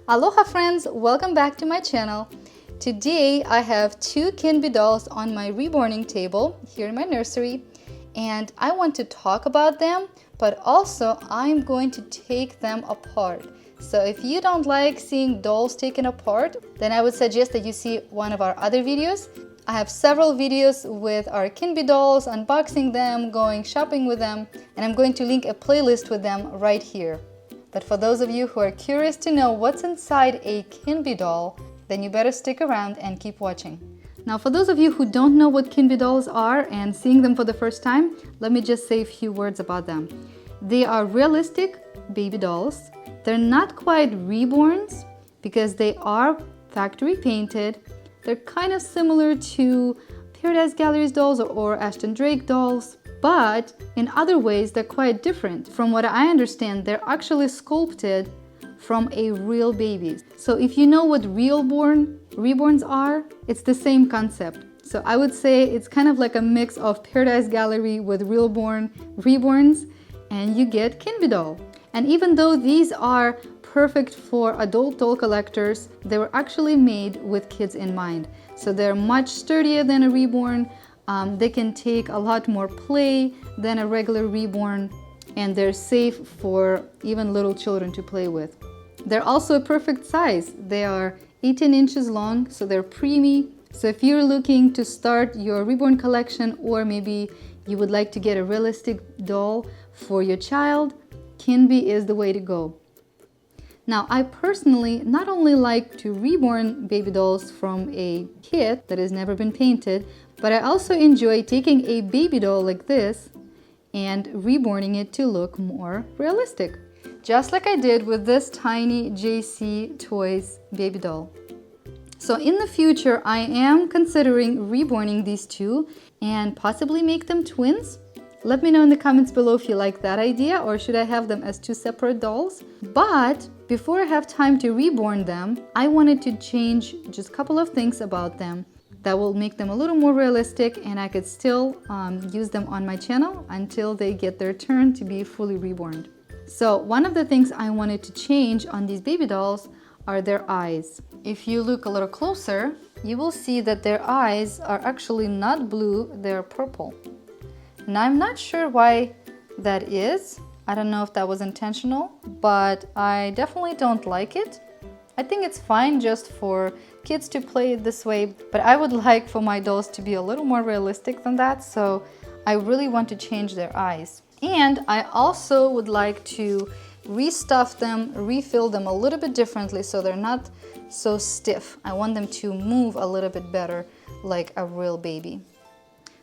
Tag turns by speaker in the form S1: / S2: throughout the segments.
S1: Aloha friends, welcome back to my channel. Today I have two Kinby dolls on my reborning table here in my nursery, and I want to talk about them, but also I'm going to take them apart. So if you don't like seeing dolls taken apart, then I would suggest that you see one of our other videos. I have several videos with our Kinby dolls, unboxing them, going shopping with them, and I'm going to link a playlist with them right here. But for those of you who are curious to know what's inside a Kinby doll, then you better stick around and keep watching. Now, for those of you who don't know what Kinby dolls are and seeing them for the first time, let me just say a few words about them. They are realistic baby dolls. They're not quite reborns because they are factory painted. They're kind of similar to Paradise Gallery's dolls or Ashton Drake dolls. But in other ways, they're quite different. From what I understand, they're actually sculpted from a real baby. So if you know what reborns are, it's the same concept. So I would say it's kind of like a mix of Paradise Gallery with reborns, and you get Kinby doll. And even though these are perfect for adult doll collectors, they were actually made with kids in mind. So they're much sturdier than a reborn. They can take a lot more play than a regular reborn, and they're safe for even little children to play with. They're also a perfect size. They are 18 inches long, so they're preemie. So if you're looking to start your reborn collection, or maybe you would like to get a realistic doll for your child, Kinby is the way to go. Now, I personally not only like to reborn baby dolls from a kit that has never been painted, but I also enjoy taking a baby doll like this and reborning it to look more realistic. Just like I did with this tiny JC Toys baby doll. So in the future, I am considering reborning these two and possibly make them twins. Let me know in the comments below if you like that idea, or should I have them as two separate dolls? But before I have time to reborn them, I wanted to change just a couple of things about them that will make them a little more realistic, and I could still use them on my channel until they get their turn to be fully reborn. So one of the things I wanted to change on these baby dolls are their eyes. If you look a little closer, you will see that their eyes are actually not blue, they're purple. Now, I'm not sure why that is. I don't know if that was intentional, but I definitely don't like it. I think it's fine just for kids to play it this way, but I would like for my dolls to be a little more realistic than that, so I really want to change their eyes. And I also would like to restuff them, refill them a little bit differently so they're not so stiff. I want them to move a little bit better like a real baby.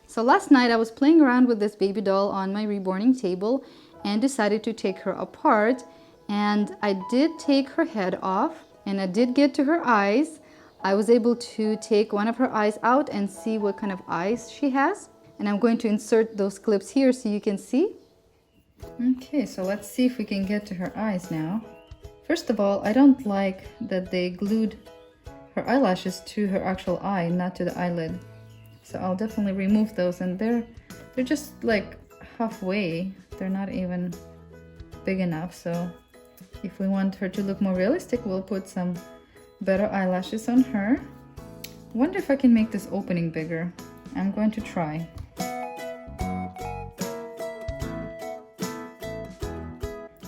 S1: So last night I was playing around with this baby doll on my reborning table and decided to take her apart, and I did take her head off and I did get to her eyes. I was able to take one of her eyes out and see what kind of eyes she has, and I'm going to insert those clips here so you can see. Okay, so let's see if we can get to her eyes now. First of all, I don't like that they glued her eyelashes to her actual eye, not to the eyelid. So I'll definitely remove those, and they're just like halfway. They're not even big enough. So if we want her to look more realistic, we'll put some better eyelashes on her. Wonder if I can make this opening bigger. I'm going to try.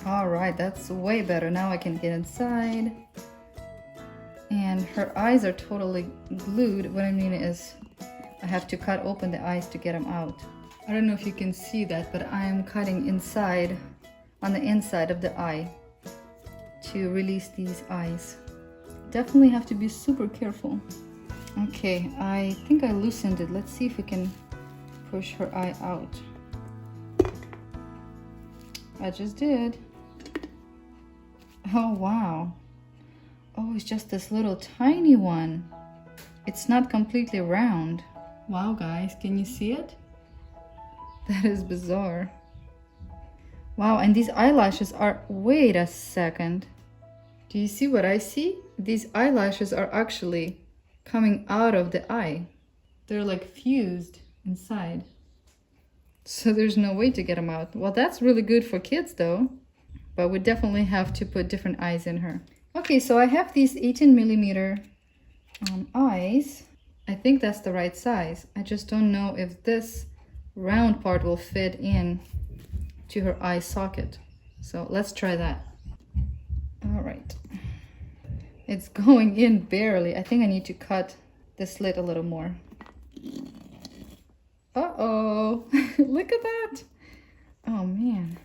S1: All right, that's way better. Now I can get inside. And her eyes are totally glued. What I mean is I have to cut open the eyes to get them out. I don't know if you can see that, but I am cutting inside, on the inside of the eye, to release these eyes. Definitely have to be super careful. Okay, I think I loosened it. Let's see if we can push her eye out. I just did. Oh wow. Oh, it's just this little tiny one. It's not completely round. Wow guys, can you see it? That is bizarre. Wow, and these eyelashes are, wait a second. Do you see what I see? These eyelashes are actually coming out of the eye. They're like fused inside. So there's no way to get them out. Well, that's really good for kids though. But we definitely have to put different eyes in her. Okay, so I have these 18mm eyes. I think that's the right size. I just don't know if this round part will fit in to her eye socket. So let's try that. All right. It's going in barely. I think I need to cut the slit a little more. Uh-oh. Look at that. Oh man.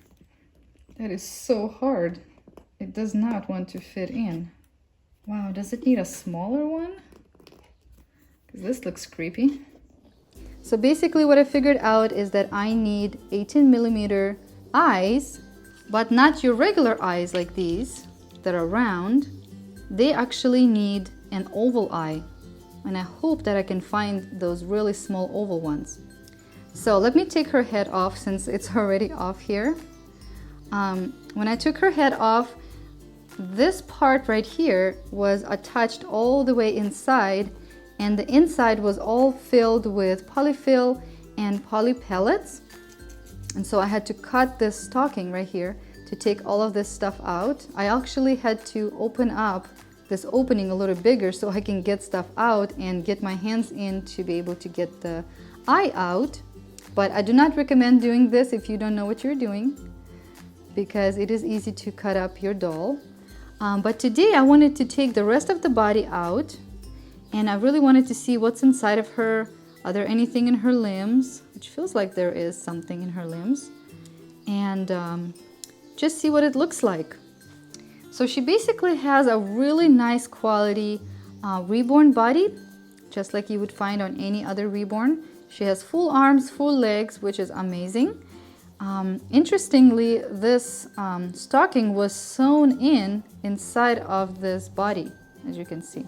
S1: That is so hard. It does not want to fit in. Wow, does it need a smaller one? Because this looks creepy. So basically what I figured out is that I need 18mm eyes, but not your regular eyes like these that are round. They actually need an oval eye. And I hope that I can find those really small oval ones. So let me take her head off since it's already off here. When I took her head off, this part right here was attached all the way inside, and the inside was all filled with polyfill and poly pellets. And so I had to cut this stocking right here to take all of this stuff out. I actually had to open up this opening a little bigger so I can get stuff out and get my hands in to be able to get the eye out. But I do not recommend doing this if you don't know what you're doing, because it is easy to cut up your doll. But today I wanted to take the rest of the body out, and I really wanted to see what's inside of her. Are there anything in her limbs? Which feels like there is something in her limbs. And just see what it looks like. So she basically has a really nice quality reborn body, just like you would find on any other reborn. She has full arms, full legs, which is amazing. Interestingly, this stocking was sewn inside of this body, as you can see.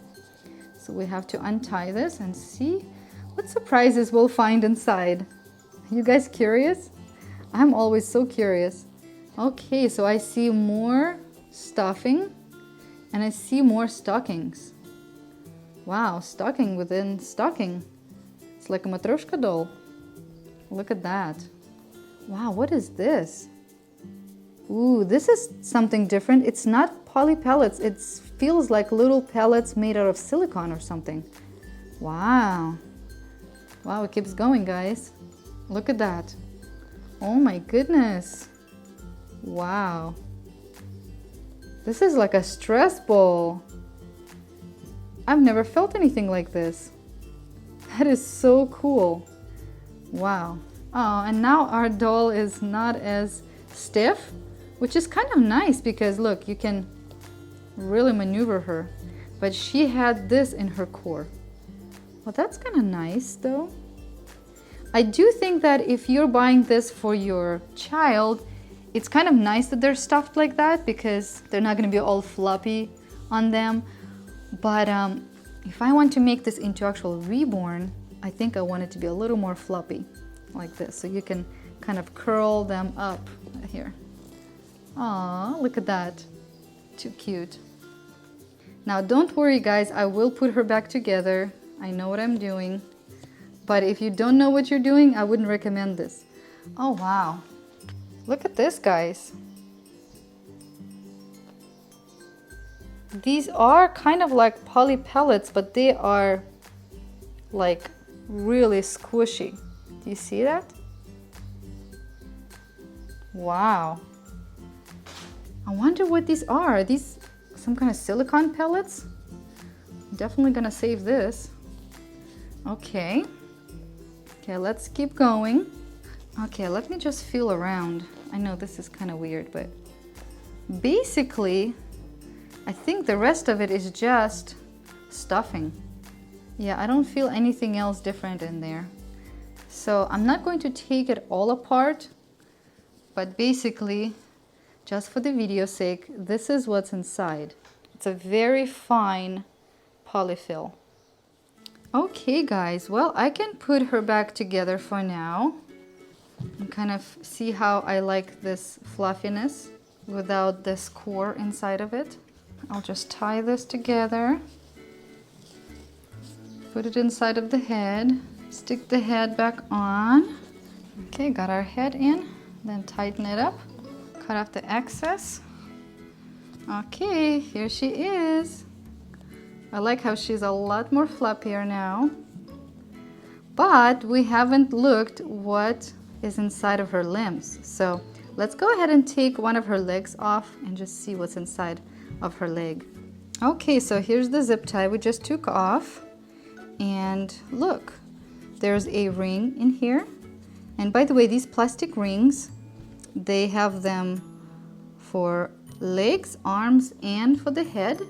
S1: So we have to untie this and see what surprises we'll find inside. Are you guys curious? I'm always so curious. Okay, so I see more stuffing and I see more stockings. Wow, stocking within stocking. It's like a matryoshka doll. Look at that. Wow, what is this? Ooh, this is something different. It's not poly pellets. It feels like little pellets made out of silicone or something. Wow. Wow, it keeps going, guys. Look at that. Oh my goodness. Wow. This is like a stress ball. I've never felt anything like this. That is so cool. Wow. Oh, and now our doll is not as stiff, which is kind of nice because look, you can really maneuver her. But she had this in her core. Well, that's kind of nice though. I do think that if you're buying this for your child, it's kind of nice that they're stuffed like that because they're not going to be all floppy on them. But if I want to make this into actual reborn, I think I want it to be a little more floppy like this. So you can kind of curl them up here. Aw, look at that. Too cute. Now don't worry guys, I will put her back together. I know what I'm doing. But if you don't know what you're doing, I wouldn't recommend this. Oh wow. Look at this, guys. These are kind of like poly pellets, but they are like really squishy. Do you see that? Wow. I wonder what these are. Are these some kind of silicone pellets? I'm definitely gonna save this. Okay. Okay, let's keep going. Okay, let me just feel around. I know this is kind of weird, but basically, I think the rest of it is just stuffing. Yeah, I don't feel anything else different in there. So I'm not going to take it all apart, but basically, just for the video's sake, this is what's inside. It's a very fine polyfill. Okay guys, well, I can put her back together for now and kind of see how I like this fluffiness without this core inside of it. I'll just tie this together, put it inside of the head, stick the head back on. Okay, got our head in, then tighten it up, cut off the excess. Okay, here she is. I like how she's a lot more floppier now. But we haven't looked what is inside of her limbs. So let's go ahead and take one of her legs off and just see what's inside of her leg. Okay, so here's the zip tie we just took off. And look, there's a ring in here. And by the way, these plastic rings, they have them for legs, arms, and for the head.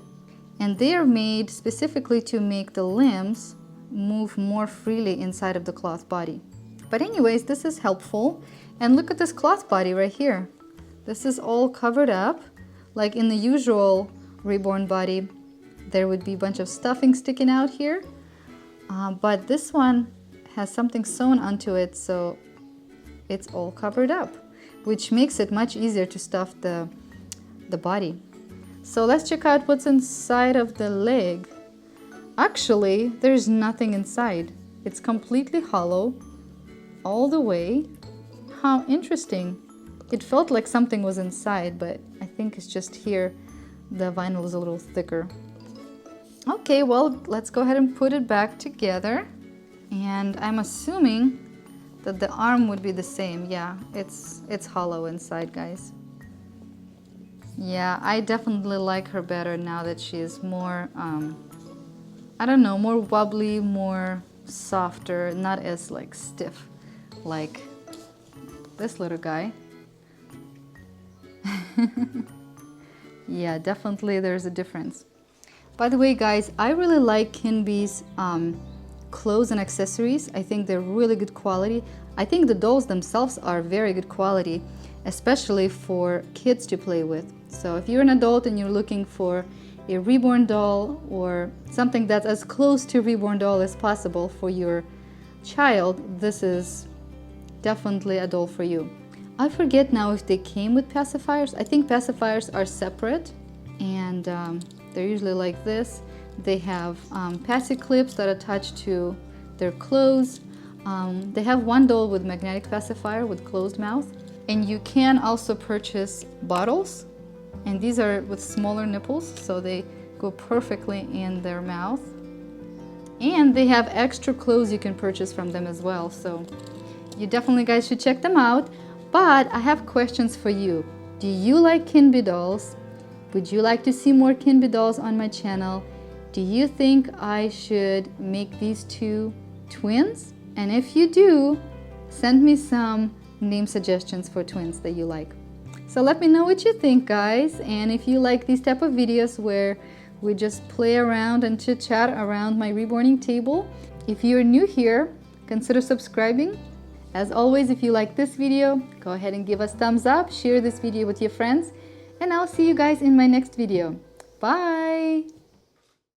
S1: And they are made specifically to make the limbs move more freely inside of the cloth body. But anyways, this is helpful. And look at this cloth body right here. This is all covered up. Like in the usual reborn body, there would be a bunch of stuffing sticking out here. But this one has something sewn onto it, so it's all covered up, which makes it much easier to stuff the body. So let's check out what's inside of the leg. Actually, there's nothing inside. It's completely hollow all the way. How interesting. It felt like something was inside, but I think it's just here. The vinyl is a little thicker. Okay, well, let's go ahead and put it back together. And I'm assuming that the arm would be the same. Yeah, it's hollow inside, guys. Yeah, I definitely like her better now that she is more, I don't know, more wobbly, more softer, not as like stiff like this little guy. Yeah, definitely there's a difference. By the way, guys, I really like Kinby's clothes and accessories. I think they're really good quality. I think the dolls themselves are very good quality, especially for kids to play with. So if you're an adult and you're looking for a reborn doll or something that's as close to reborn doll as possible for your child, this is definitely a doll for you. I forget now if they came with pacifiers. I think pacifiers are separate, and they're usually like this. They have paci clips that attach to their clothes. They have one doll with magnetic pacifier with closed mouth. And you can also purchase bottles, and these are with smaller nipples, so they go perfectly in their mouth. And they have extra clothes you can purchase from them as well, so you definitely guys should check them out. But I have questions for you. Do you like Kinby dolls? Would you like to see more Kinby dolls on my channel? Do you think I should make these two twins? And if you do, send me some name suggestions for twins that you like. So let me know what you think, guys. And if you like these type of videos where we just play around and chit chat around my reborning table, if you're new here, consider subscribing. As always, if you like this video, go ahead and give us thumbs up, share this video with your friends, and I'll see you guys in my next video. Bye!